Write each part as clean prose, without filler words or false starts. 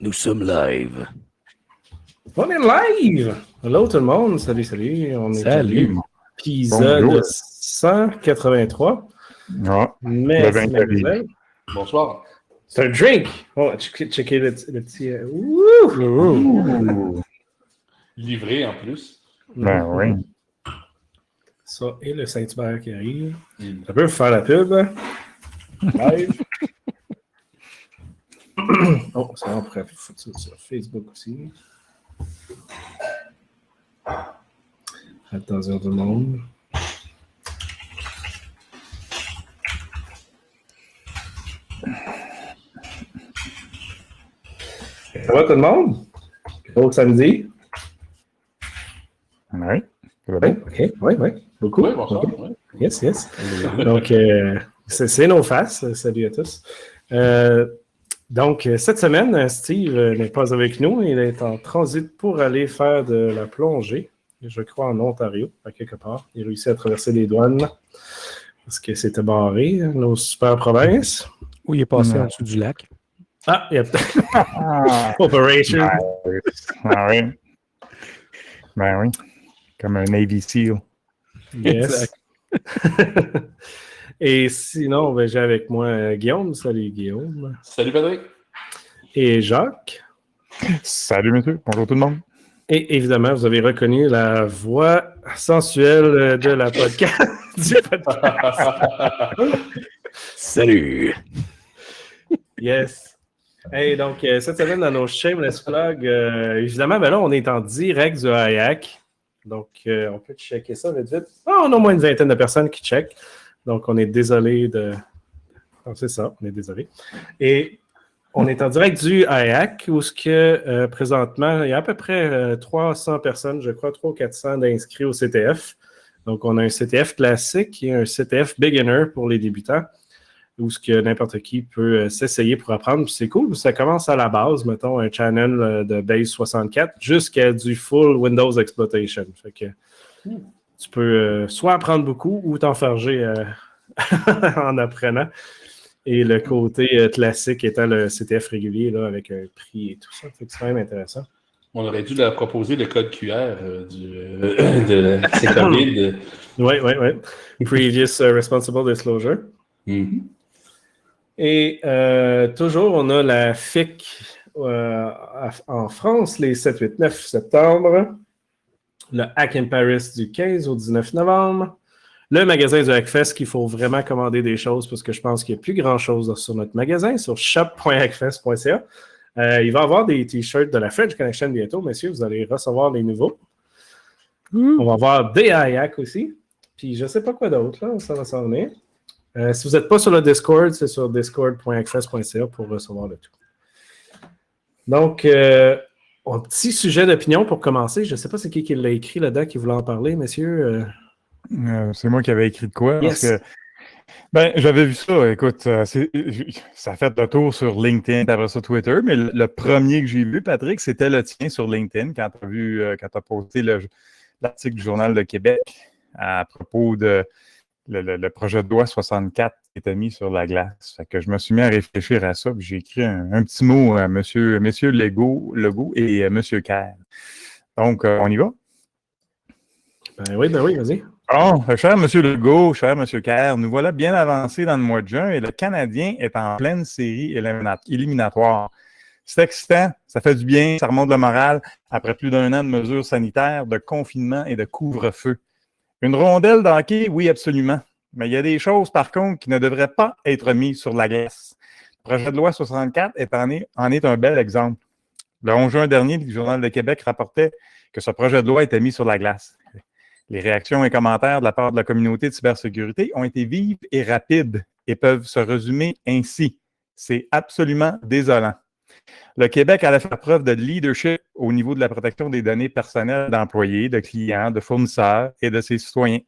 Nous sommes live. On est live! Hello tout le monde, salut. On est à l'épisode 183. Ah, Merci, mademoiselle. Bonsoir. C'est un drink! On va checker le petit... Livré en plus. Ben oui. Ça et le Saint-Hubert qui arrive. Ça peut faire la pub. Live. Oh, ça on pourrait foutre ça sur Facebook aussi. Attention tout le monde. Ça va tout le monde? Au samedi? Oui. Oui. Beaucoup. Oui, bonsoir. Okay. Oui. Yes. Donc, c'est nos faces. Salut à tous. Donc, cette semaine, Steve n'est pas avec nous. Il est en transit pour aller faire de la plongée, je crois en Ontario, à quelque part. Il a réussi à traverser les douanes parce que c'était barré, nos super provinces. Où il est passé en dessous du lac. Ah, il y a peut-être... Operation. Ah oui. Ben oui. Comme un Navy SEAL. Yes. Et sinon, ben, j'ai avec moi Guillaume. Salut Guillaume. Salut Patrick. Et Jacques. Salut monsieur. Bonjour tout le monde. Et évidemment, vous avez reconnu la voix sensuelle de la podcast. du podcast. Salut. Yes. Hey, donc, cette semaine, dans nos shameless plugs, évidemment, ben là, on est en direct du HIAC. Donc, on peut checker ça vite. Ah, on a au moins une vingtaine de personnes qui checkent. Donc, on est désolé de... Non, c'est ça, on est désolé. Et on est en direct du HIAC, où présentement, il y a à peu près 300 personnes, je crois, 300 ou 400 d'inscrits au CTF. Donc, on a un CTF classique et un CTF beginner pour les débutants, où n'importe qui peut s'essayer pour apprendre. Puis c'est cool, ça commence à la base, mettons, un channel de base 64 jusqu'à du full Windows Exploitation. Fait que tu peux soit apprendre beaucoup ou t'enfarger en apprenant. Et le côté classique étant le CTF régulier, là, avec un prix et tout ça. Fait que c'est quand même intéressant. On aurait dû leur proposer le code QR de COVID. Oui. Previous Responsible Disclosure. Mm-hmm. Et toujours, on a la FIC en France, les 7, 8, 9 septembre. Le Hack in Paris du 15 au 19 novembre. Le magasin du Hackfest qu'il faut vraiment commander des choses parce que je pense qu'il n'y a plus grand-chose sur notre magasin, sur shop.hackfest.ca. Il va y avoir des t-shirts de la French Connection bientôt, messieurs. Vous allez recevoir les nouveaux. On va avoir des HIAC aussi. Puis je ne sais pas quoi d'autre, là. Ça va s'en venir. Si vous n'êtes pas sur le Discord, c'est sur discord.hackfest.ca pour recevoir le tout. Donc, un petit sujet d'opinion pour commencer. Je ne sais pas c'est qui l'a écrit là-dedans qui voulait en parler, messieurs. C'est moi qui avais écrit de quoi? Yes. Parce que, j'avais vu ça. Écoute, ça a fait le tour sur LinkedIn, après ça Twitter, mais le premier que j'ai vu, Patrick, c'était le tien sur LinkedIn quand tu as posté l'article du Journal de Québec à propos de le projet de loi 64 qui était mis sur la glace. Fait que je me suis mis à réfléchir à ça, puis j'ai écrit un petit mot à messieurs Legault et M. Kerr. Donc, on y va? Ben oui, vas-y. Bon, cher M. Legault, cher M. Kerr, nous voilà bien avancés dans le mois de juin et le Canadien est en pleine série éliminatoire. C'est excitant, ça fait du bien, ça remonte le moral après plus d'un an de mesures sanitaires, de confinement et de couvre-feu. Une rondelle d'hockey, oui, absolument. Mais il y a des choses, par contre, qui ne devraient pas être mises sur la glace. Le projet de loi 64 en est un bel exemple. Le 11 juin dernier, le Journal de Québec rapportait que ce projet de loi était mis sur la glace. Les réactions et commentaires de la part de la communauté de cybersécurité ont été vives et rapides et peuvent se résumer ainsi. C'est absolument désolant. Le Québec allait faire preuve de leadership au niveau de la protection des données personnelles d'employés, de clients, de fournisseurs et de ses citoyens.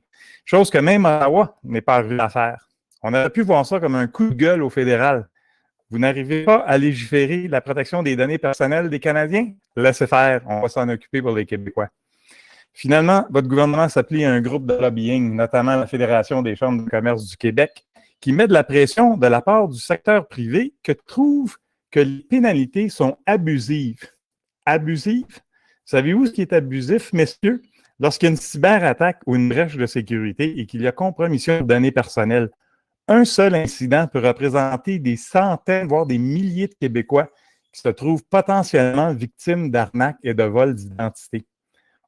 Chose que même Ottawa n'est pas arrivé à faire. On aurait pu voir ça comme un coup de gueule au fédéral. Vous n'arrivez pas à légiférer la protection des données personnelles des Canadiens? Laissez faire, on va s'en occuper pour les Québécois. Finalement, votre gouvernement s'appuie à un groupe de lobbying, notamment la Fédération des chambres de commerce du Québec, qui met de la pression de la part du secteur privé que trouve que les pénalités sont abusives. Abusives? Savez-vous ce qui est abusif, messieurs? Lorsqu'il y a une cyberattaque ou une brèche de sécurité et qu'il y a compromission de données personnelles, un seul incident peut représenter des centaines, voire des milliers de Québécois qui se trouvent potentiellement victimes d'arnaques et de vols d'identité.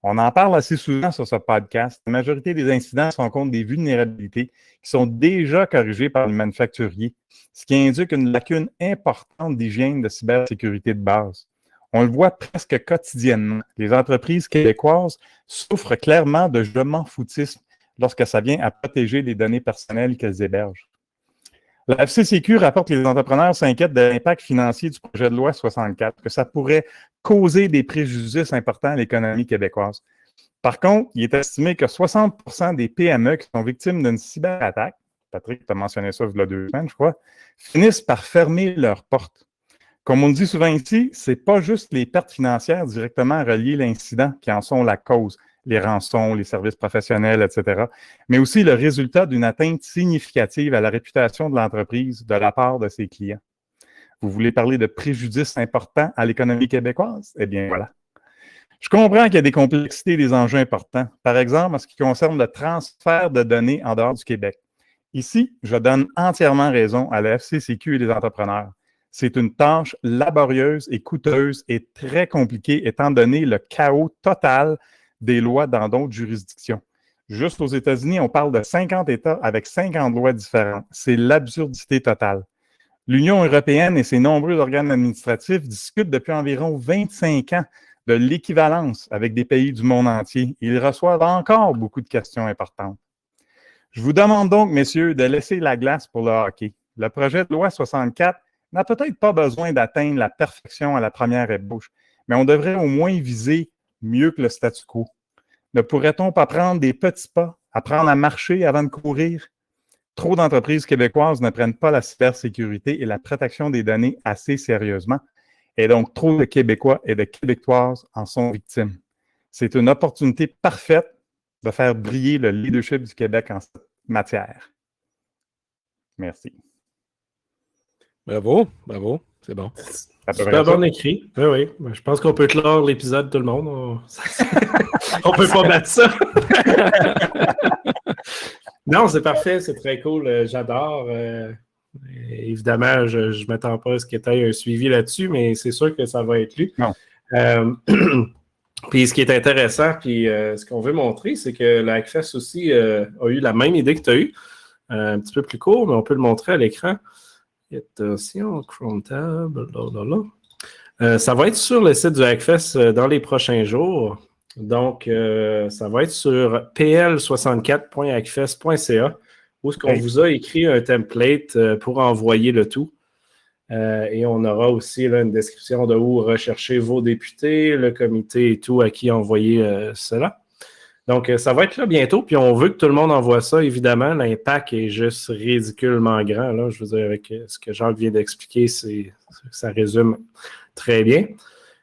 On en parle assez souvent sur ce podcast. La majorité des incidents se rencontrent des vulnérabilités qui sont déjà corrigées par le manufacturier, ce qui indique une lacune importante d'hygiène de cybersécurité de base. On le voit presque quotidiennement. Les entreprises québécoises souffrent clairement de je m'en foutisme lorsque ça vient à protéger les données personnelles qu'elles hébergent. La FCCQ rapporte que les entrepreneurs s'inquiètent de l'impact financier du projet de loi 64, que ça pourrait causer des préjudices importants à l'économie québécoise. Par contre, il est estimé que 60% des PME qui sont victimes d'une cyberattaque, Patrick t'a mentionné ça il y a 2 semaines, je crois, finissent par fermer leurs portes. Comme on le dit souvent ici, ce n'est pas juste les pertes financières directement reliées à l'incident qui en sont la cause, les rançons, les services professionnels, etc., mais aussi le résultat d'une atteinte significative à la réputation de l'entreprise de la part de ses clients. Vous voulez parler de préjudice important à l'économie québécoise? Eh bien, voilà. Je comprends qu'il y a des complexités et des enjeux importants. Par exemple, en ce qui concerne le transfert de données en dehors du Québec. Ici, je donne entièrement raison à la FCCQ et les entrepreneurs. C'est une tâche laborieuse et coûteuse et très compliquée étant donné le chaos total des lois dans d'autres juridictions. Juste aux États-Unis, on parle de 50 États avec 50 lois différentes. C'est l'absurdité totale. L'Union européenne et ses nombreux organes administratifs discutent depuis environ 25 ans de l'équivalence avec des pays du monde entier. Ils reçoivent encore beaucoup de questions importantes. Je vous demande donc, messieurs, de laisser la glace pour le hockey. Le projet de loi 64 n'a peut-être pas besoin d'atteindre la perfection à la première ébauche, mais on devrait au moins viser mieux que le statu quo. Ne pourrait-on pas prendre des petits pas, apprendre à marcher avant de courir? Trop d'entreprises québécoises ne prennent pas la cybersécurité et la protection des données assez sérieusement, et donc trop de Québécois et de Québécoises en sont victimes. C'est une opportunité parfaite de faire briller le leadership du Québec en cette matière. Merci. Bravo, bravo, c'est bon. Super bon écrit. Oui, oui. Je pense qu'on peut clore l'épisode, tout le monde. On peut pas battre ça. Non, c'est parfait, c'est très cool. J'adore. Évidemment, je ne m'attends pas à ce qu'il y ait un suivi là-dessus, mais c'est sûr que ça va être lu. Non. Puis ce qui est intéressant, puis ce qu'on veut montrer, c'est que la Hackfest aussi a eu la même idée que tu as eue. Un petit peu plus court, mais on peut le montrer à l'écran. Attention, Chrome Tab, ça va être sur le site du Hackfest dans les prochains jours. Donc, ça va être sur pl64.hackfest.ca où on vous a écrit un template pour envoyer le tout. Et on aura aussi là, une description de où rechercher vos députés, le comité et tout à qui envoyer cela. Donc, ça va être là bientôt, puis on veut que tout le monde envoie ça, évidemment. L'impact est juste ridiculement grand. Là. Je veux dire, avec ce que Jacques vient d'expliquer, ça résume très bien.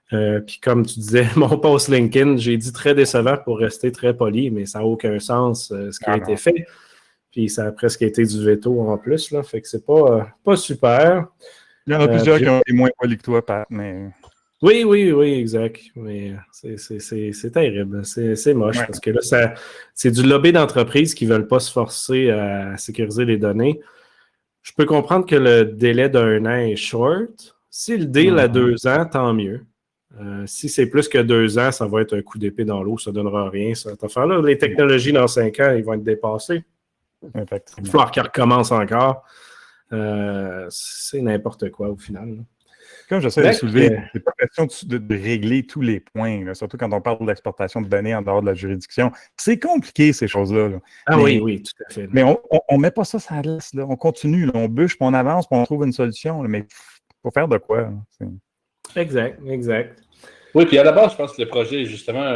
Puis comme tu disais, mon post LinkedIn, j'ai dit très décevant pour rester très poli, mais ça n'a aucun sens ce qui a été fait. Puis ça a presque été du veto en plus, là. Fait que c'est pas super. Il y en a plusieurs qui ont été moins polis que toi, Pat, mais... Oui, exact. Mais c'est terrible. C'est moche parce que là, c'est du lobby d'entreprises qui ne veulent pas se forcer à sécuriser les données. Je peux comprendre que le délai d'1 an est short. Si le deal à 2 ans, tant mieux. Si c'est plus que 2 ans, ça va être un coup d'épée dans l'eau. Ça ne donnera rien, cette affaire-là. Les technologies, dans 5 ans, ils vont être dépassées. Il va falloir qu'ils recommencent encore. C'est n'importe quoi au final. Là. Comme j'essaie de soulever, c'est pas question de régler tous les points, là, surtout quand on parle de l'exportation de données en dehors de la juridiction. C'est compliqué, ces choses-là. Là. Ah mais, oui, tout à fait. Mais on ne met pas ça sur la glace. Là. On continue, là, on bûche, puis on avance, puis on trouve une solution. Là, mais il faut faire de quoi? Exact. Oui, puis à la base, je pense que le projet est justement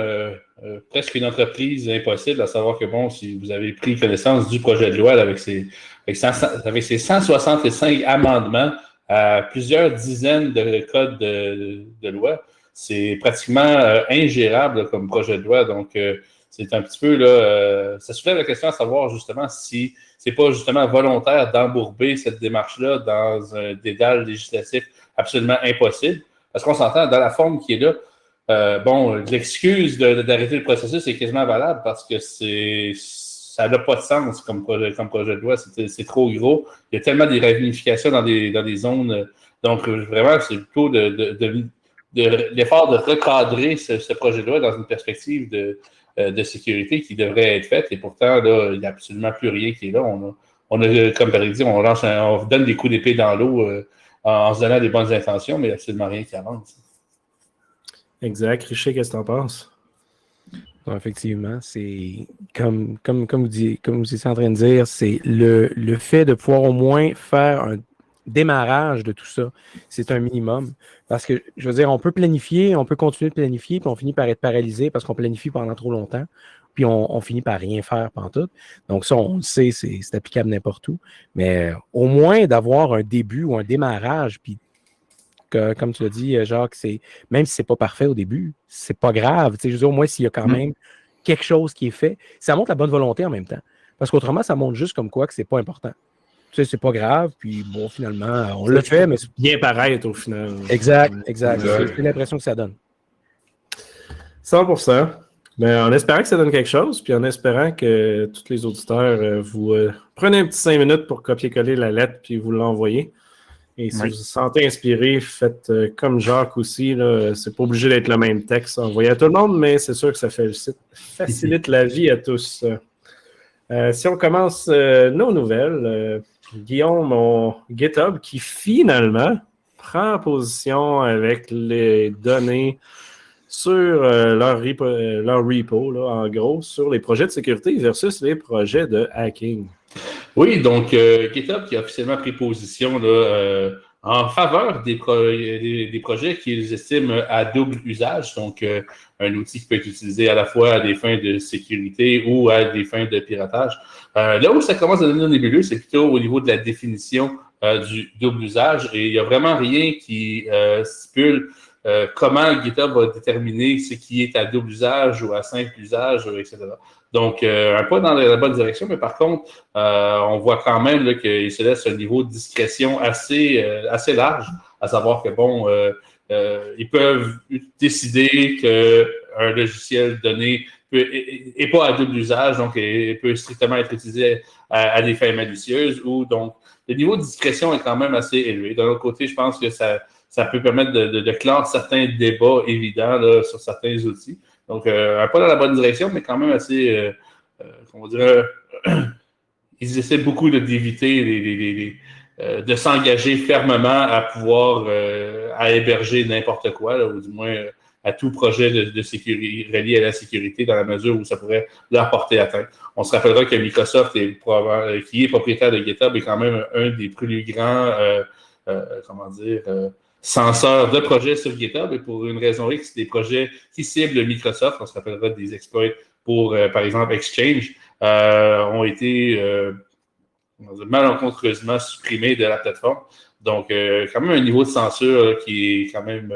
presque une entreprise impossible, à savoir que, bon, si vous avez pris connaissance du projet de loi là, avec ses 165 amendements à plusieurs dizaines de codes de loi, c'est pratiquement ingérable là, comme projet de loi. Donc, c'est un petit peu, là, ça soulève la question à savoir justement si c'est pas justement volontaire d'embourber cette démarche-là dans un dédale législatif absolument impossible. Parce qu'on s'entend, dans la forme qui est là, l'excuse d'arrêter le processus est quasiment valable parce que ça n'a pas de sens comme projet de loi. C'est trop gros. Il y a tellement des ramifications dans des zones. Donc, vraiment, c'est plutôt l'effort de recadrer ce projet de loi dans une perspective de sécurité qui devrait être faite. Et pourtant, là, il n'y a absolument plus rien qui est là. On a comme par dit, on donne des coups d'épée dans l'eau en se donnant des bonnes intentions, mais il n'y a absolument rien qui avance. Exact. Richer, qu'est-ce que tu en penses? Non, effectivement, c'est comme vous étiez en train de dire, c'est le fait de pouvoir au moins faire un démarrage de tout ça. C'est un minimum. Parce que, je veux dire, on peut planifier, on peut continuer de planifier, puis on finit par être paralysé parce qu'on planifie pendant trop longtemps, puis on finit par rien faire pantoute. Donc ça, on le sait, c'est applicable n'importe où. Mais au moins d'avoir un début ou un démarrage, puis comme tu l'as dit, Jacques, même si c'est pas parfait au début, c'est pas grave. Je veux dire, au moins, s'il y a quand même quelque chose qui est fait, ça montre la bonne volonté en même temps. Parce qu'autrement, ça montre juste comme quoi que c'est pas important. Tu sais, c'est pas grave, puis bon, finalement, on l'a fait, mais... Bien paraître au final. Exact. C'est l'impression que ça donne. 100%. Mais en espérant que ça donne quelque chose, puis en espérant que tous les auditeurs vous prenez un petit 5 minutes pour copier-coller la lettre, puis vous l'envoyez. Et si vous vous sentez inspiré, faites comme Jacques aussi. Là, c'est pas obligé d'être le même texte envoyé à tout le monde, mais c'est sûr que ça facilite la vie à tous. Si on commence nos nouvelles, Guillaume, mon GitHub, qui finalement prend position avec les données sur leur repo, là, en gros, sur les projets de sécurité versus les projets de hacking. Oui, donc GitHub qui a officiellement pris position là, en faveur des projets qu'ils estiment à double usage, donc un outil qui peut être utilisé à la fois à des fins de sécurité ou à des fins de piratage. Là où ça commence à devenir nébuleux, c'est plutôt au niveau de la définition du double usage, et il n'y a vraiment rien qui stipule comment GitHub va déterminer ce qui est à double usage ou à simple usage, etc. Donc, un pas dans la bonne direction, mais par contre, on voit quand même qu'il se laisse un niveau de discrétion assez large, à savoir que, ils peuvent décider qu'un logiciel donné n'est pas à double usage, donc il peut strictement être utilisé à des fins malicieuses, ou donc le niveau de discrétion est quand même assez élevé. D'un autre côté, je pense que ça peut permettre de clore certains débats évidents là, sur certains outils. Donc, un pas dans la bonne direction, mais quand même assez, comment dire, ils essaient beaucoup d'éviter de s'engager fermement à pouvoir à héberger n'importe quoi, là, ou du moins à tout projet de sécurité relié à la sécurité dans la mesure où ça pourrait leur porter atteinte. On se rappellera que Microsoft, qui est propriétaire de GitHub, est quand même un des plus grands, censeurs de projets sur GitHub, et pour une raison X, des projets qui ciblent Microsoft, on se rappellera des exploits pour, par exemple, Exchange, ont été malencontreusement supprimés de la plateforme. Donc, quand même un niveau de censure là, qui est quand même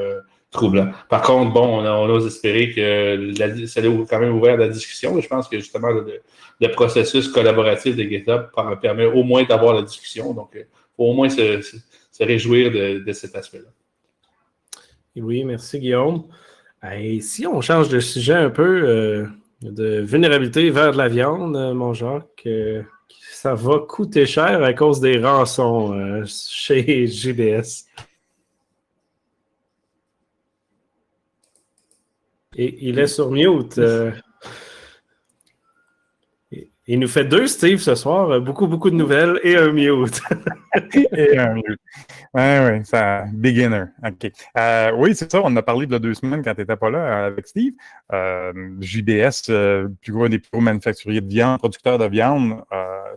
troublant. Par contre, on ose espérer que ça a quand même ouvert la discussion, et je pense que justement le processus collaboratif de GitHub permet au moins d'avoir la discussion. Donc, il faut au moins se réjouir de cet aspect-là. Oui, merci Guillaume. Et si on change de sujet un peu de vulnérabilité vers de la viande, mon Jacques, ça va coûter cher à cause des rançons chez JBS. Et il est sur mute. Il nous fait 2 Steve ce soir, beaucoup de nouvelles et un mute. Et un mute. Oui, ça, beginner. OK. Oui, c'est ça, on en a parlé de 2 semaines quand tu n'étais pas là avec Steve. JBS, des plus gros manufacturiers de viande, producteurs de viande,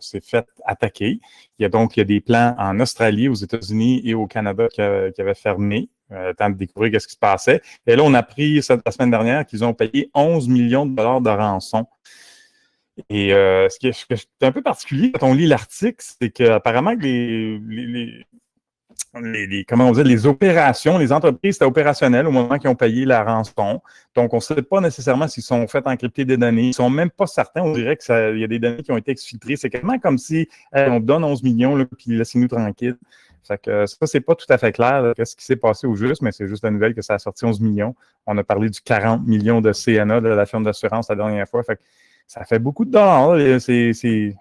s'est fait attaquer. Il y a des plants en Australie, aux États-Unis et au Canada qui avaient fermé. Temps de découvrir ce qui se passait. Et là, on a appris la semaine dernière qu'ils ont payé 11 millions de dollars de rançon. Et ce qui est un peu particulier quand on lit l'article, c'est qu'apparemment que les opérations, les entreprises étaient opérationnelles au moment qu'ils ont payé la rançon. Donc, on ne sait pas nécessairement s'ils sont fait encrypter des données. Ils ne sont même pas certains. On dirait qu'il y a des données qui ont été exfiltrées. C'est quasiment comme si on donne 11 millions, là, puis laissez-nous tranquilles. Fait que ça, c'est pas tout à fait clair qu'est-ce qui s'est passé au juste, mais c'est juste la nouvelle que ça a sorti 11 millions. On a parlé du 40 millions de CNA de la firme d'assurance la dernière fois. Fait que ça fait beaucoup de dollars. Là. C'est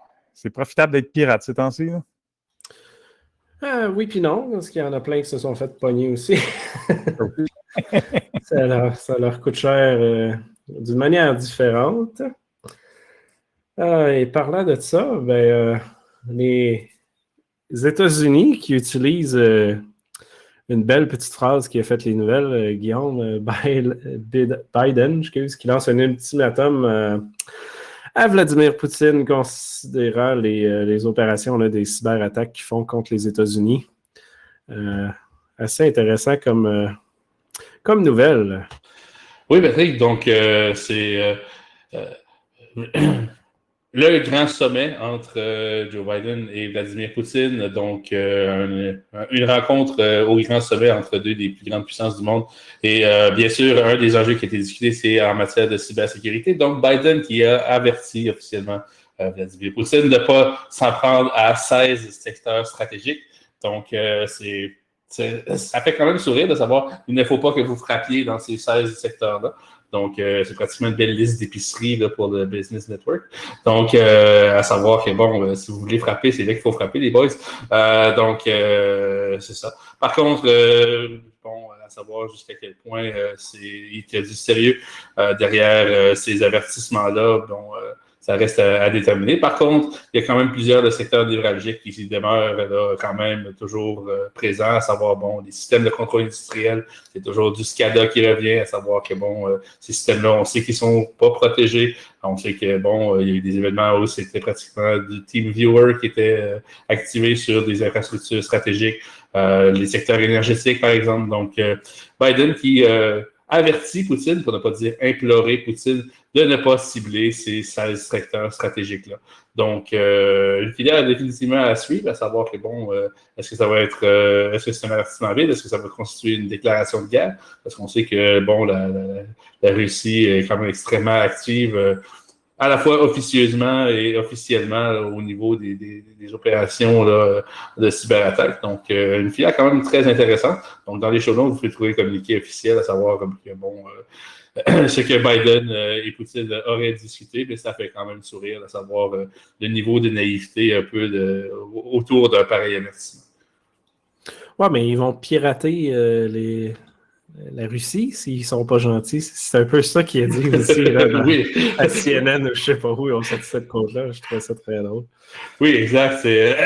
profitable d'être pirate ces temps-ci. Oui puis non, parce qu'il y en a plein qui se sont fait pogner aussi. ça leur coûte cher d'une manière différente. Et parlant de ça, les États-Unis qui utilisent une belle petite phrase qui a fait les nouvelles, Guillaume Biden, qui lance un ultimatum à Vladimir Poutine considérant les opérations là, des cyberattaques qu'ils font contre les États-Unis. Assez intéressant comme nouvelle. Oui, Patrick, donc c'est le grand sommet entre Joe Biden et Vladimir Poutine, donc une rencontre au grand sommet entre deux des plus grandes puissances du monde. Et bien sûr, un des enjeux qui a été discuté, c'est en matière de cybersécurité. Donc Biden qui a averti officiellement Vladimir Poutine de ne pas s'en prendre à 16 secteurs stratégiques. Donc ça fait quand même sourire de savoir qu'il ne faut pas que vous frappiez dans ces 16 secteurs-là. Donc, c'est pratiquement une belle liste d'épiceries là, pour le Business Network. Donc, à savoir que, bon, si vous voulez frapper, c'est là qu'il faut frapper, les boys. Donc, c'est ça. Par contre, bon, à savoir jusqu'à quel point il y a du sérieux derrière ces avertissements-là. Bon, ça reste à déterminer. Par contre, il y a quand même plusieurs secteurs névralgiques qui demeurent là, quand même toujours présents, à savoir, bon, les systèmes de contrôle industriel, c'est toujours du SCADA qui revient, à savoir que, bon, ces systèmes-là, on sait qu'ils sont pas protégés. On sait que, bon, il y a eu des événements où c'était pratiquement du TeamViewer qui était activé sur des infrastructures stratégiques, les secteurs énergétiques, par exemple. Donc, Biden qui avertit Poutine, pour ne pas dire implorer Poutine, de ne pas cibler ces 16 secteurs stratégiques-là. Donc, une filière définitivement à suivre, à savoir que, bon, est-ce que ça va être, est-ce que c'est un avertissement vide, est-ce que ça va constituer une déclaration de guerre? Parce qu'on sait que, bon, la Russie est quand même extrêmement active, à la fois officieusement et officiellement là, au niveau des opérations là, de cyberattaque. Donc, une filière quand même très intéressante. Donc, dans les show notes, vous pouvez trouver le communiqué officiel, à savoir que, bon, ce que Biden et Poutine auraient discuté, mais ça fait quand même sourire, à savoir le niveau de naïveté un peu autour d'un pareil avertissement. Ouais, mais ils vont pirater la Russie s'ils sont pas gentils. C'est un peu ça qui est dit aussi là, oui. à CNN ou je sais pas où ils ont sorti cette compte-là. Je trouvais ça très drôle. Oui, exact. C'est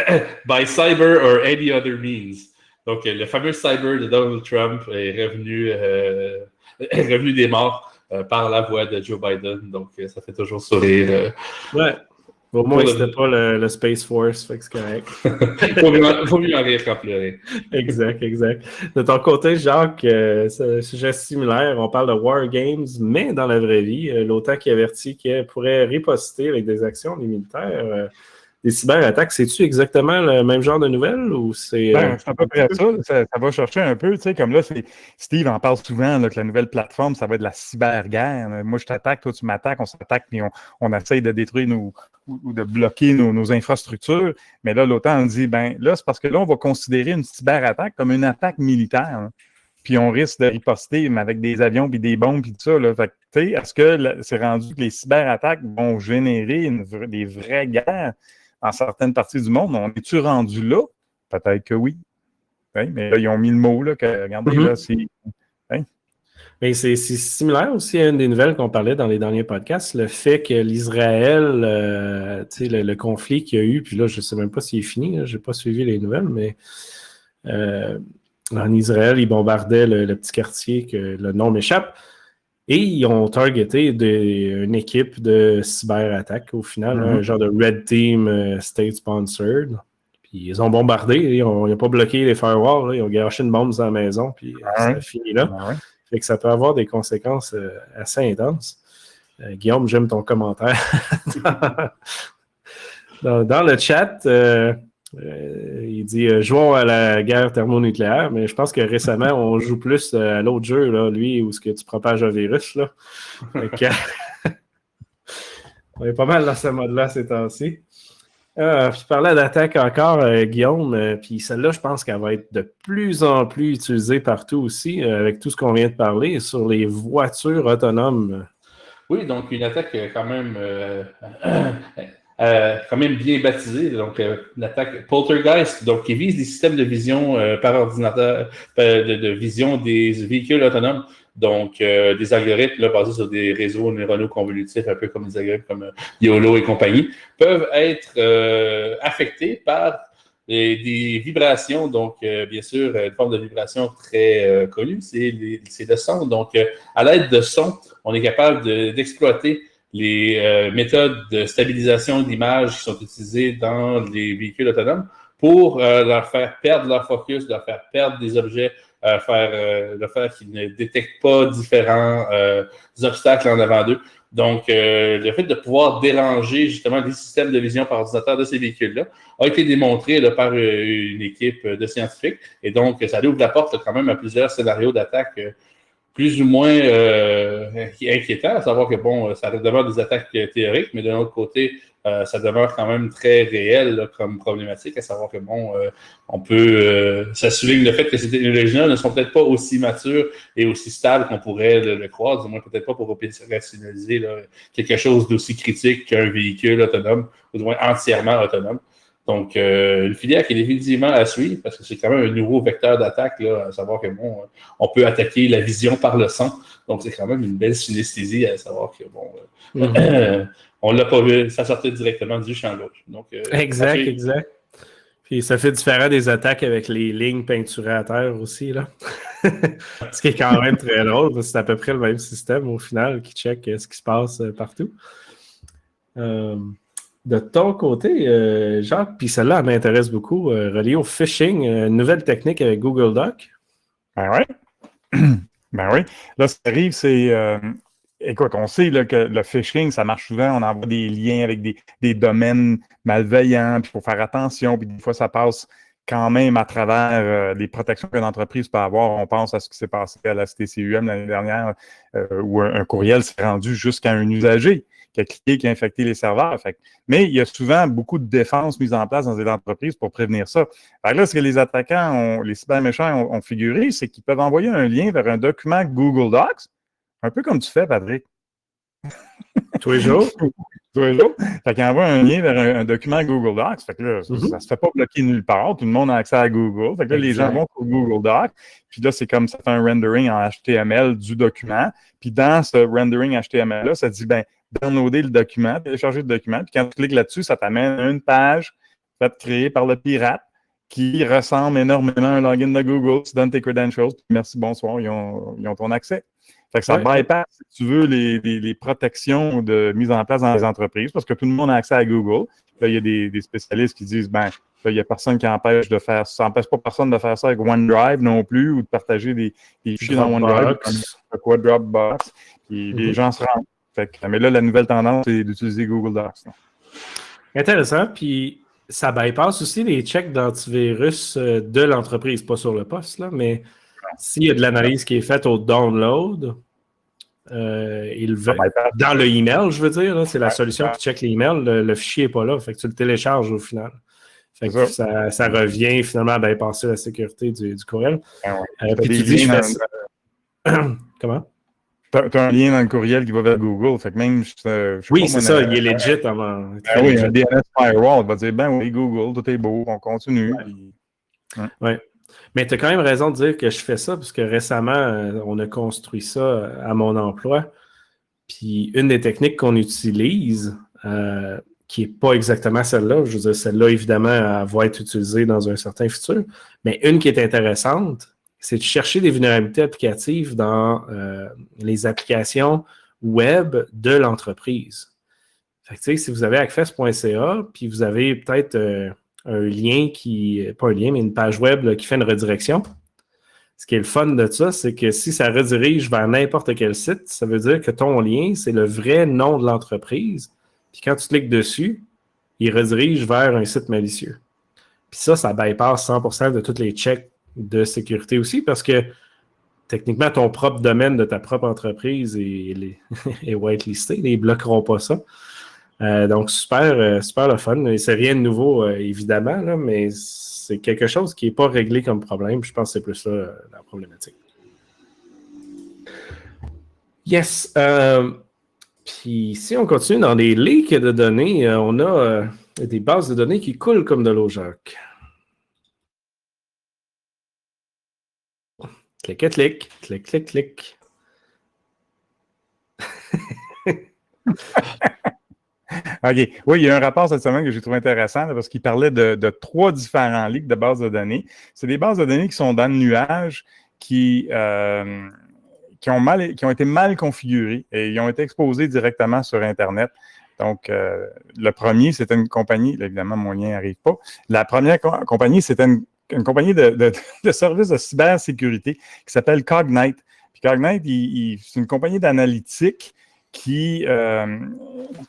by cyber or any other means. Donc, le fameux cyber de Donald Trump est revenu des morts par la voix de Joe Biden. Donc, ça fait toujours sourire. Ouais. Au moins, c'était pas le Space Force, fait que c'est correct. Faut mieux en rire qu'en pleurer. Exact. De ton côté, Jacques, c'est un sujet similaire. On parle de War Games, mais dans la vraie vie, l'OTAN qui avertit qu'elle pourrait riposter avec des actions des militaires. Des cyberattaques, c'est-tu exactement le même genre de nouvelles ou c'est. C'est à peu près ça. Ça va chercher un peu, tu sais, comme là, Steve en parle souvent, là, que la nouvelle plateforme, ça va être de la cyberguerre. Moi, je t'attaque, toi, tu m'attaques, on s'attaque, puis on essaye de détruire ou de bloquer nos infrastructures. Mais là, l'OTAN dit, là, c'est parce que là, on va considérer une cyberattaque comme une attaque militaire. Hein. Puis on risque de riposter, mais avec des avions, puis des bombes, puis tout ça. Là. Fait que, tu sais, est-ce que c'est rendu que les cyberattaques vont générer des vraies guerres dans certaines parties du monde? On est-tu rendu là? Peut-être que oui. Mais là, ils ont mis le mot, là, que, regardez, là, c'est... Mais c'est similaire aussi à une des nouvelles qu'on parlait dans les derniers podcasts, le fait que l'Israël, le conflit qu'il y a eu, puis là, je ne sais même pas s'il est fini, je n'ai pas suivi les nouvelles, mais en Israël, ils bombardaient le petit quartier, que le nom m'échappe, et ils ont targeté une équipe de cyberattaque, au final, un genre de Red Team state-sponsored. Puis ils ont bombardé, ils n'ont pas bloqué les firewalls, là, ils ont gâché une bombe dans la maison, puis ça a fini là. Fait que ça peut avoir des conséquences assez intenses. Guillaume, j'aime ton commentaire. dans le chat, il dit « Jouons à la guerre thermonucléaire », mais je pense que récemment, on joue plus à l'autre jeu, là, lui, où ce que tu propages un virus. Là. On est pas mal dans ce mode-là ces temps-ci. Puis parlais d'attaque encore, Guillaume, puis celle-là, je pense qu'elle va être de plus en plus utilisée partout aussi, avec tout ce qu'on vient de parler, sur les voitures autonomes. Oui, donc une attaque quand même bien baptisée, donc une attaque poltergeist, donc qui vise des systèmes de vision par ordinateur, de vision des véhicules autonomes, donc des algorithmes là, basés sur des réseaux neuronaux convolutifs, un peu comme des algorithmes comme YOLO et compagnie, peuvent être affectés par des vibrations, donc bien sûr, une forme de vibration très connue, c'est le son. Donc, à l'aide de son, on est capable d'exploiter les méthodes de stabilisation d'image qui sont utilisées dans les véhicules autonomes pour leur faire perdre leur focus, leur faire perdre des objets, leur faire qu'ils ne détectent pas différents obstacles en avant d'eux. Donc, le fait de pouvoir déranger justement les systèmes de vision par ordinateur de ces véhicules-là a été démontré là, par une équipe de scientifiques. Et donc, ça ouvre la porte là, quand même à plusieurs scénarios d'attaque plus ou moins inquiétants, à savoir que, bon, ça demeure des attaques théoriques, mais d'un autre côté, ça demeure quand même très réel là, comme problématique, à savoir que, bon, on peut... ça souligne le fait que ces technologies-là ne sont peut-être pas aussi matures et aussi stables qu'on pourrait le croire, du moins peut-être pas pour opérationnaliser là, quelque chose d'aussi critique qu'un véhicule autonome, ou du moins entièrement autonome. Donc, une filière qui est définitivement à suivre, parce que c'est quand même un nouveau vecteur d'attaque, là, à savoir que, bon, on peut attaquer la vision par le son. Donc, c'est quand même une belle synesthésie, à savoir que, bon, on l'a pas vu, ça sortait directement du champ gauche. Donc, exact. Puis ça fait différent des attaques avec les lignes peinturées à terre aussi, là. Ce qui est quand même très drôle, parce que c'est à peu près le même système, au final, qui check ce qui se passe partout. De ton côté, Jacques, puis celle-là, elle m'intéresse beaucoup, reliée au phishing, une nouvelle technique avec Google Doc. Ben oui. Ben oui. Là, ce qui arrive, c'est... écoute, on sait là, que le phishing, ça marche souvent. On envoie des liens avec des domaines malveillants, puis il faut faire attention. Puis des fois, ça passe quand même à travers les protections qu'une entreprise peut avoir. On pense à ce qui s'est passé à la STCUM l'année dernière, où un courriel s'est rendu jusqu'à un usager qui a cliqué, qui a infecté les serveurs. Mais il y a souvent beaucoup de défenses mises en place dans les entreprises pour prévenir ça. Là, ce que les attaquants, les cyberméchants ont figuré, c'est qu'ils peuvent envoyer un lien vers un document Google Docs, un peu comme tu fais, Patrick. Tous les jours. Tous les jours. Fait qu'il envoie un lien vers un document Google Docs. Fait que là, ça se fait pas bloquer nulle part. Tout le monde a accès à Google. Fait que là, les gens vont sur Google Docs. Puis là, c'est comme ça fait un rendering en HTML du document. Puis dans ce rendering HTML-là, ça dit, downloader le document, télécharger le document. Puis quand tu cliques là-dessus, ça t'amène à une page faite créée par le pirate qui ressemble énormément à un login de Google. Tu donnes tes credentials. Puis merci, bonsoir, ils ont ton accès. Fait que ça bypass, si tu veux, les protections de mise en place dans les entreprises, parce que tout le monde a accès à Google. Là, il y a des spécialistes qui disent, là, il n'y a personne qui empêche de faire ça. Ça n'empêche pas personne de faire ça avec OneDrive non plus, ou de partager des fichiers dans OneDrive, quoi, Dropbox. Puis les gens se rendent. Mais là, la nouvelle tendance, c'est d'utiliser Google Docs. Là. Intéressant. Puis ça bypass aussi les checks d'antivirus de l'entreprise, pas sur le poste, là, mais s'il y a de l'analyse qui est faite au download, dans le email, je veux dire, là, c'est la solution qui check l'email, le fichier n'est pas là, fait que tu le télécharges au final. Fait que ça revient finalement à bypasser la sécurité du courriel. Puis tu dis, je fais ça. Comment? Tu as un lien dans le courriel qui va vers Google. Fait que même, oui, c'est ça, il est legit avant. Oui, un DNS firewall va dire, oui, Google, tout est beau, on continue. Oui. Mais tu as quand même raison de dire que je fais ça, parce que récemment, on a construit ça à mon emploi. Puis une des techniques qu'on utilise, qui n'est pas exactement celle-là, je veux dire, celle-là, évidemment, elle va être utilisée dans un certain futur, mais une qui est intéressante, c'est de chercher des vulnérabilités applicatives dans les applications web de l'entreprise. Fait que, tu sais, si vous avez access.ca, puis vous avez peut-être un lien pas un lien, mais une page web là, qui fait une redirection, ce qui est le fun de ça, c'est que si ça redirige vers n'importe quel site, ça veut dire que ton lien, c'est le vrai nom de l'entreprise. Puis quand tu cliques dessus, il redirige vers un site malicieux. Puis ça bypass 100% de tous les checks de sécurité aussi, parce que techniquement, ton propre domaine de ta propre entreprise est whitelisté. Ils ne bloqueront pas ça. Donc, super le fun. Et c'est rien de nouveau, évidemment, là, mais c'est quelque chose qui n'est pas réglé comme problème. Je pense que c'est plus ça la problématique. Yes. Puis si on continue dans les leaks de données, on a des bases de données qui coulent comme de l'eau, Jacques. Clic, clic, clic, clic, clic. OK. Oui, il y a un rapport cette semaine que j'ai trouvé intéressant là, parce qu'il parlait de 3 différents leaks de bases de données. C'est des bases de données qui sont dans le nuage, qui ont été mal configurées et ils ont été exposés directement sur Internet. Donc, le premier, c'était une compagnie, là, évidemment, mon lien n'arrive pas. La première compagnie, c'était une compagnie de services de cybersécurité qui s'appelle Cognite. Puis Cognite, c'est une compagnie d'analytique qui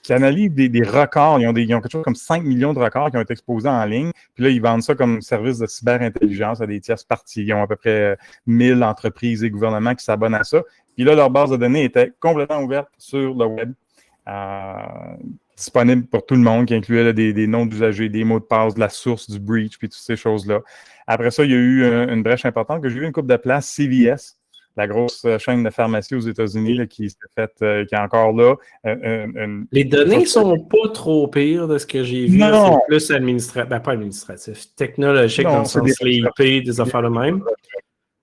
analyse des records. Ils ont quelque chose comme 5 millions de records qui ont été exposés en ligne. Puis là, ils vendent ça comme service de cyberintelligence à des tierces parties. Ils ont à peu près 1000 entreprises et gouvernements qui s'abonnent à ça. Puis là, leur base de données était complètement ouverte sur le web. Disponible pour tout le monde, qui incluait là, des noms d'usagers, des mots de passe, de la source du breach, puis toutes ces choses-là. Après ça, il y a eu une brèche importante que j'ai vu une couple de places, CVS, la grosse chaîne de pharmacie aux États-Unis là, qui s'est faite, qui est encore là. Les données sont pas trop pires de ce que j'ai vu. Là, c'est plus administratif, pas administratif, technologique dans le sens les IP, des affaires de même.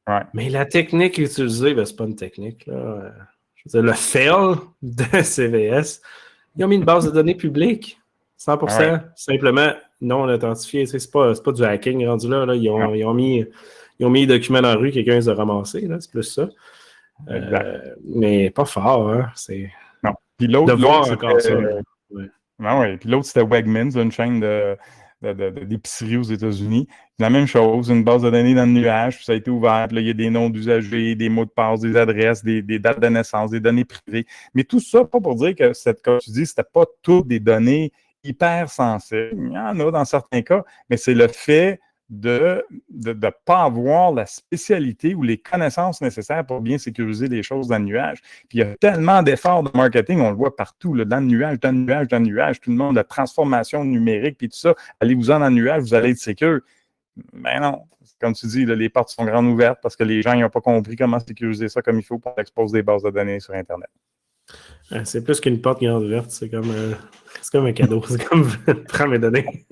Ouais. Mais la technique utilisée, c'est pas une technique. Là. Je veux dire, le fail de CVS, ils ont mis une base de données publique, 100%, simplement non authentifiée. C'est pas du hacking rendu là. Ils ont mis les documents dans la rue, quelqu'un les a ramassés, là, c'est plus ça. Mais pas fort, hein. Non. Puis l'autre, encore ça. Non, oui. Puis l'autre, c'était Wegmans, une chaîne d'épicerie aux États-Unis. La même chose, une base de données dans le nuage, puis ça a été ouvert. Puis là, il y a des noms d'usagers, des mots de passe, des adresses, des dates de naissance, des données privées. Mais tout ça, pas pour dire que, comme tu dis, c'était pas toutes des données hyper sensibles. Il y en a dans certains cas, mais c'est le fait de ne pas avoir la spécialité ou les connaissances nécessaires pour bien sécuriser les choses dans le nuage. Puis il y a tellement d'efforts de marketing, on le voit partout, là, dans le nuage, tout le monde, la transformation numérique, puis tout ça. Allez-vous-en dans le nuage, vous allez être sécure. Ben non, comme tu dis, là, les portes sont grandes ouvertes parce que les gens n'ont pas compris comment sécuriser ça comme il faut pour exposer des bases de données sur Internet. C'est plus qu'une porte grande ouverte, c'est comme un cadeau, c'est comme prends mes données.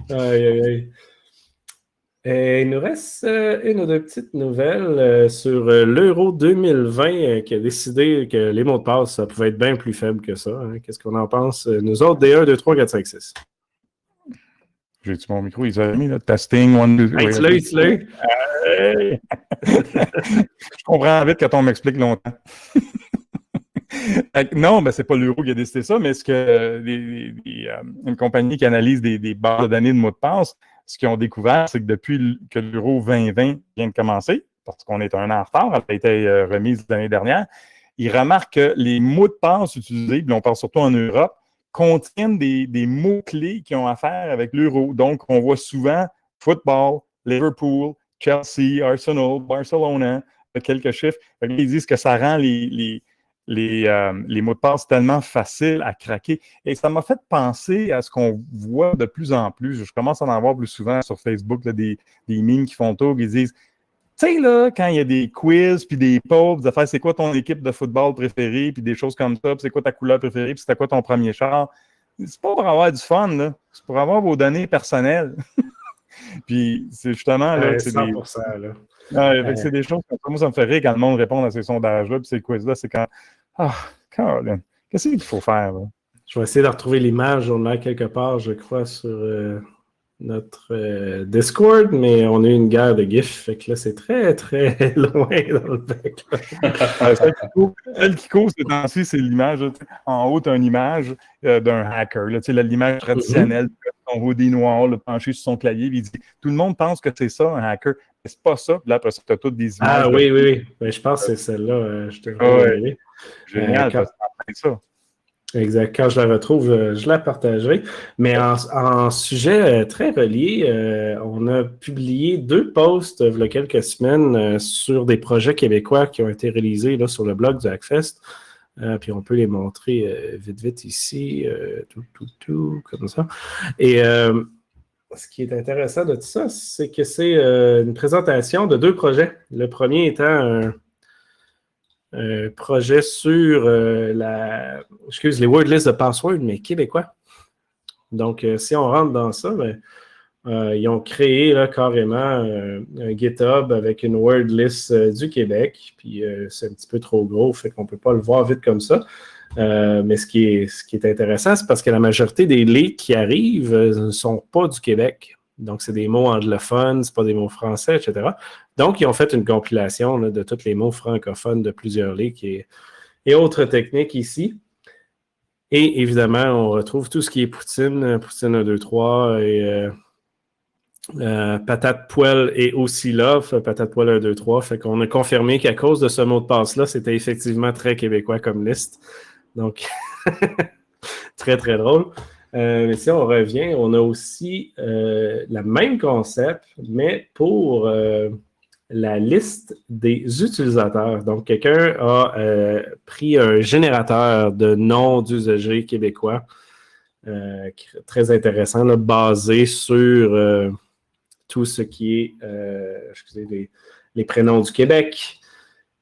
Aïe. Et il nous reste une ou deux petites nouvelles sur l'Euro 2020 qui a décidé que les mots de passe, ça pouvait être bien plus faible que ça. Hein. Qu'est-ce qu'on en pense? Nous autres, D1, 2, 3, 4, 5, 6. J'ai-tu mon micro? Ils ont mis là, testing, 1, 2, 3. Hey, tu l'as? Je comprends vite quand on m'explique longtemps. Non, ben c'est pas l'Euro qui a décidé ça, mais est-ce que une compagnie qui analyse des bases de données de mots de passe, ce qu'ils ont découvert, c'est que depuis que l'Euro 2020 vient de commencer, parce qu'on est un an en retard, elle a été remise l'année dernière, ils remarquent que les mots de passe utilisés, puis on parle surtout en Europe, contiennent des mots-clés qui ont affaire avec l'Euro. Donc, on voit souvent football, Liverpool, Chelsea, Arsenal, Barcelona, quelques chiffres. Ils disent que ça rend les mots de passe tellement faciles à craquer. Et ça m'a fait penser à ce qu'on voit de plus en plus. Je commence à en voir plus souvent sur Facebook, là, des memes qui font tour, qui disent, tu sais, là, quand il y a des quiz, puis des polls, des affaires, c'est quoi ton équipe de football préférée, puis des choses comme ça, puis c'est quoi ta couleur préférée, puis c'était quoi ton premier char. C'est pas pour avoir du fun, là. C'est pour avoir vos données personnelles. Puis c'est justement, là, c'est 100%, là. C'est des choses comme ça. Moi, ça me fait rire quand le monde répond à ces sondages-là, puis ces quiz-là, c'est quand, Caroline, qu'est-ce qu'il faut faire, là? Je vais essayer de retrouver l'image, on l'a quelque part, je crois, sur notre Discord, mais on a eu une guerre de GIF, fait que là, c'est très, très loin dans le bec. Celle qui cause ces temps-ci, c'est l'image. En haut, tu as une image d'un hacker. Là, l'image traditionnelle, son hoodie noir, le penché sur son clavier, il dit tout le monde pense que c'est ça, un hacker. Mais c'est pas ça. Puis là, après ça, tu as toutes des images. Ah oui. Mais je pense que c'est celle-là. Je te vois. Génial, c'est ça. Exact. Quand je la retrouve, je la partagerai. Mais en sujet très relié, on a publié 2 posts il y a quelques semaines sur des projets québécois qui ont été réalisés là, sur le blog du Hackfest. Puis on peut les montrer vite ici, comme ça. Et ce qui est intéressant de tout ça, c'est que c'est une présentation de 2 projets. Le premier étant un projet sur les word lists de password, mais québécois. Donc, si on rentre dans ça, ils ont créé là, carrément un GitHub avec une word list du Québec. Puis c'est un petit peu trop gros, fait qu'on ne peut pas le voir vite comme ça. Mais ce qui est intéressant, c'est parce que la majorité des leaks qui arrivent ne sont pas du Québec. Donc, c'est des mots anglophones, ce pas des mots français, etc. Donc, ils ont fait une compilation là, de tous les mots francophones de plusieurs leaks et autres techniques ici. Et évidemment, on retrouve tout ce qui est Poutine, Poutine 1, 2, 3 et Patate Poêle est aussi là, Patate Poêle 1, 2, 3. Fait qu'on a confirmé qu'à cause de ce mot de passe-là, c'était effectivement très québécois comme liste. Donc, très, très drôle. Mais si on revient, on a aussi le même concept, mais pour la liste des utilisateurs. Donc, quelqu'un a pris un générateur de noms d'usagers québécois, très intéressant, là, basé sur tout ce qui est les prénoms du Québec.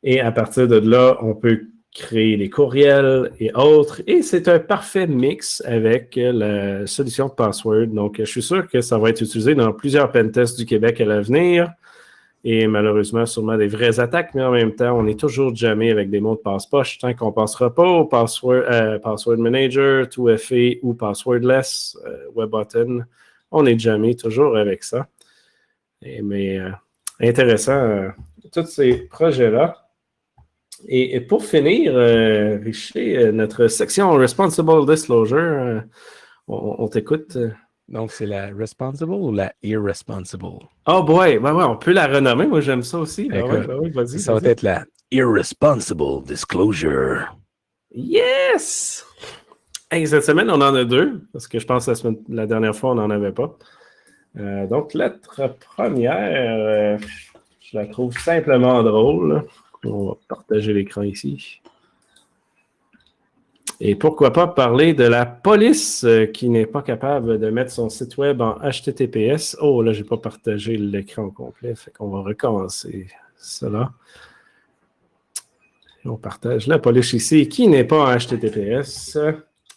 Et à partir de là, on peut créer les courriels et autres. Et c'est un parfait mix avec la solution de password. Donc, je suis sûr que ça va être utilisé dans plusieurs pentests du Québec à l'avenir. Et malheureusement, sûrement des vraies attaques, mais en même temps, on est toujours jammé avec des mots de passe-poche tant qu'on ne passera pas au Password Manager, 2FA ou Passwordless, WebButton. On est jammé toujours avec ça. Mais intéressant, tous ces projets-là. Et pour finir, Richer, notre section Responsible Disclosure, on t'écoute. Donc, c'est la responsible ou la irresponsible? Oh boy, on peut la renommer. Moi, j'aime ça aussi. Oui, vas-y. Ça va être la irresponsible disclosure. Yes! Hey, cette semaine, on en a 2, parce que je pense que la dernière fois, on n'en avait pas. Donc, lettre première, je la trouve simplement drôle. On va partager l'écran ici. Et pourquoi pas parler de la police qui n'est pas capable de mettre son site web en HTTPS. Oh, là, je n'ai pas partagé l'écran au complet, fait qu'on va recommencer cela. Et on partage la police ici qui n'est pas en HTTPS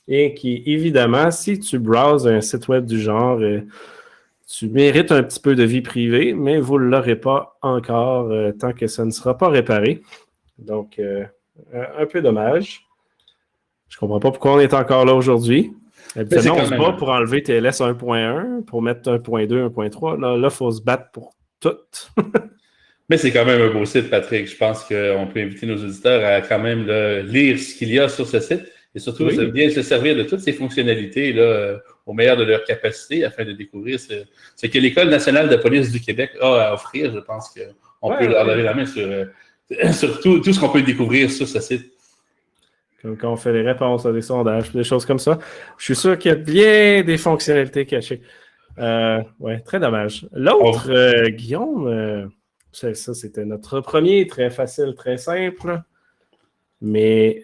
et qui, évidemment, si tu browses un site web du genre, tu mérites un petit peu de vie privée, mais vous ne l'aurez pas encore tant que ça ne sera pas réparé. Donc, un peu dommage. Je ne comprends pas pourquoi on est encore là aujourd'hui. Habituellement, on se bat pour enlever TLS 1.1, pour mettre 1.2, 1.3. Là, il faut se battre pour tout. Mais c'est quand même un beau site, Patrick. Je pense qu'on peut inviter nos auditeurs à quand même lire ce qu'il y a sur ce site et surtout bien se servir de toutes ces fonctionnalités là, au meilleur de leur capacité afin de découvrir ce que l'École nationale de police du Québec a à offrir. Je pense qu'on peut leur lever la main sur tout ce qu'on peut découvrir sur ce site. Comme quand on fait les réponses à des sondages, des choses comme ça. Je suis sûr qu'il y a bien des fonctionnalités cachées. Très dommage. L'autre, Guillaume, ça, c'était notre premier, très facile, très simple. Mais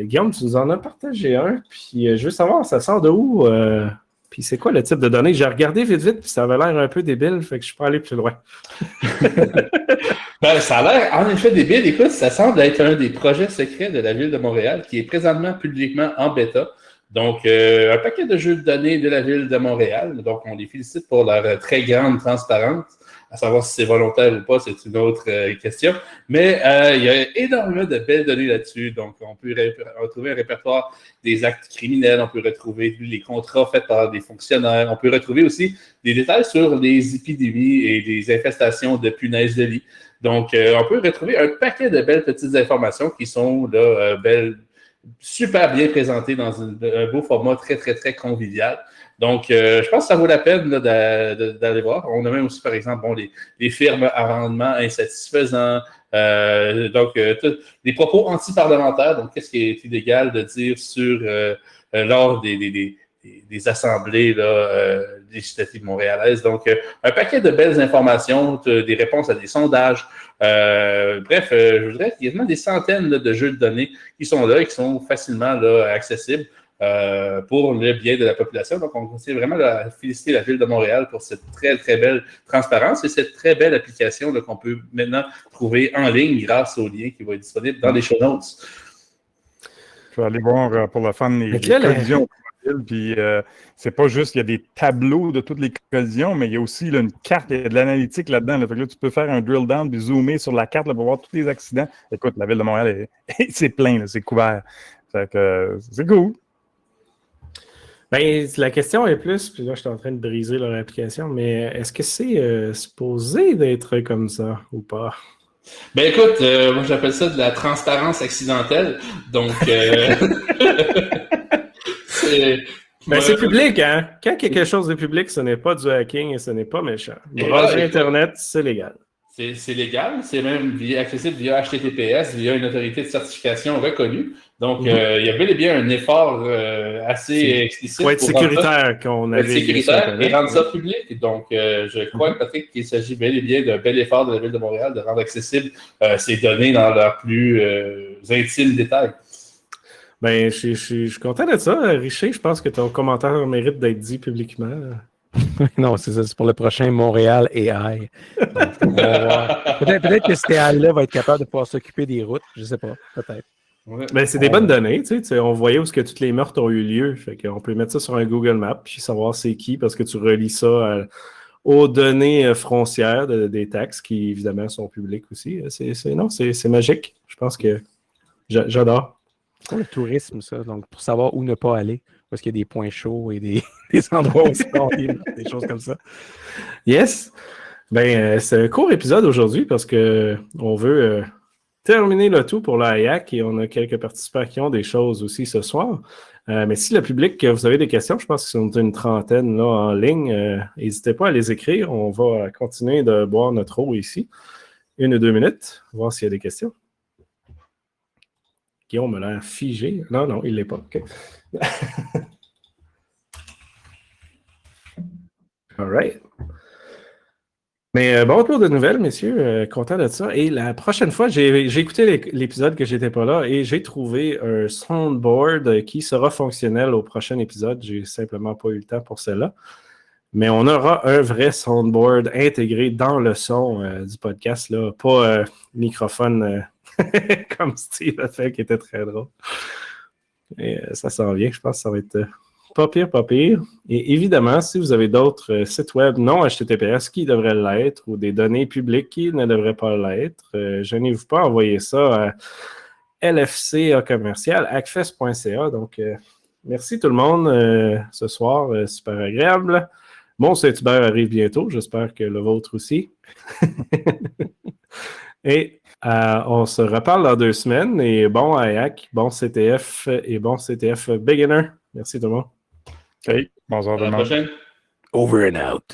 Guillaume, tu nous en as partagé un, puis je veux savoir, ça sort de où? Puis c'est quoi le type de données? J'ai regardé vite, puis ça avait l'air un peu débile, fait que je suis pas allé plus loin. Ça a l'air en effet débile. Écoute, ça semble être un des projets secrets de la Ville de Montréal qui est présentement publiquement en bêta. Donc, un paquet de jeux de données de la Ville de Montréal. Donc, on les félicite pour leur très grande transparence. À savoir si c'est volontaire ou pas, c'est une autre question. Mais il y a énormément de belles données là-dessus. Donc, on peut retrouver un répertoire des actes criminels. On peut retrouver les contrats faits par des fonctionnaires. On peut retrouver aussi des détails sur les épidémies et des infestations de punaises de lit. Donc, on peut retrouver un paquet de belles petites informations qui sont là, super bien présentées dans un beau format très, très, très convivial. Donc, je pense que ça vaut la peine là, d'aller voir. On a même aussi, par exemple, les firmes à rendement insatisfaisant. Donc, les propos anti-parlementaires. Donc, qu'est-ce qui est illégal de dire lors des des assemblées là, législatives montréalaises. Donc, un paquet de belles informations, des réponses à des sondages. Bref, je voudrais qu'il y a des centaines là, de jeux de données qui sont là et qui sont facilement là, accessibles pour le bien de la population. Donc, on continue vraiment à féliciter la Ville de Montréal pour cette très, très belle transparence et cette très belle application là, qu'on peut maintenant trouver en ligne grâce au lien qui va être disponible dans les show notes. Je vais aller voir pour le fun les collisions. Puis c'est pas juste, il y a des tableaux de toutes les collisions, mais il y a aussi là, une carte, il y a de l'analytique là-dedans. Là. Fait que là, tu peux faire un drill down puis zoomer sur la carte là, pour voir tous les accidents. Écoute, la Ville de Montréal, c'est plein, là, c'est couvert. Fait que c'est cool. Ben, la question est plus, puis là, je suis en train de briser leur application, mais est-ce que c'est supposé d'être comme ça ou pas? Ben écoute, moi j'appelle ça de la transparence accidentelle. Donc, c'est public, hein? Quand quelque chose est public, ce n'est pas du hacking et ce n'est pas méchant. Braser Internet, c'est légal. C'est légal, c'est même accessible via HTTPS, via une autorité de certification reconnue. Donc, il y a bel et bien un effort assez explicite. Il faut être sécuritaire qu'on avait. Sécuritaire et rendre ça public. Donc, je crois, Patrick, qu'il s'agit bel et bien d'un bel effort de la Ville de Montréal de rendre accessibles ces données dans leurs plus intimes détails. Ben, je suis content de ça, Richer. Je pense que ton commentaire mérite d'être dit publiquement. Non, c'est ça, c'est pour le prochain Montréal AI. Donc, peut-être que cet AI-là va être capable de pouvoir s'occuper des routes, je sais pas, peut-être. Ouais. Ben, c'est des bonnes données, tu sais, on voyait où est-ce que toutes les meurtres ont eu lieu. Fait qu'on peut mettre ça sur un Google Maps puis savoir c'est qui, parce que tu relis ça aux données frontières des taxes qui, évidemment, sont publiques aussi. C'est magique. Je pense que j'adore. C'est pour le tourisme, ça, donc pour savoir où ne pas aller. Parce qu'il y a des points chauds et des endroits où c'est des choses comme ça. Yes! Ben, c'est un court épisode aujourd'hui parce qu'on veut terminer le tout pour l'AIAC et on a quelques participants qui ont des choses aussi ce soir. Mais si le public, vous avez des questions, je pense qu'ils sont une trentaine là, en ligne, n'hésitez pas à les écrire. On va continuer de boire notre eau ici. 1 ou 2 minutes, voir s'il y a des questions. Guillaume a l'air figé. Non, il ne l'est pas. Okay. All right. Mais bon retour de nouvelles, messieurs. Content de ça. Et la prochaine fois, j'ai écouté l'épisode que j'étais pas là et j'ai trouvé un soundboard qui sera fonctionnel au prochain épisode. J'ai simplement pas eu le temps pour cela. Mais on aura un vrai soundboard intégré dans le son du podcast, là. Pas microphone comme Steve a fait, qui était très drôle. Et ça s'en vient. Je pense que ça va être pas pire. Et évidemment, si vous avez d'autres sites web non HTTPS qui devraient l'être ou des données publiques qui ne devraient pas l'être, gênez-vous pas, envoyez ça à lfca@accfest.ca. Donc, merci tout le monde ce soir. Super agréable. Mon Saint-Hubert arrive bientôt. J'espère que le vôtre aussi. Et on se reparle dans 2 semaines. Et bon AIAC, bon CTF et bon CTF Beginner. Merci tout le monde. OK. Bonsoir tout le monde. À la prochaine. Over and out.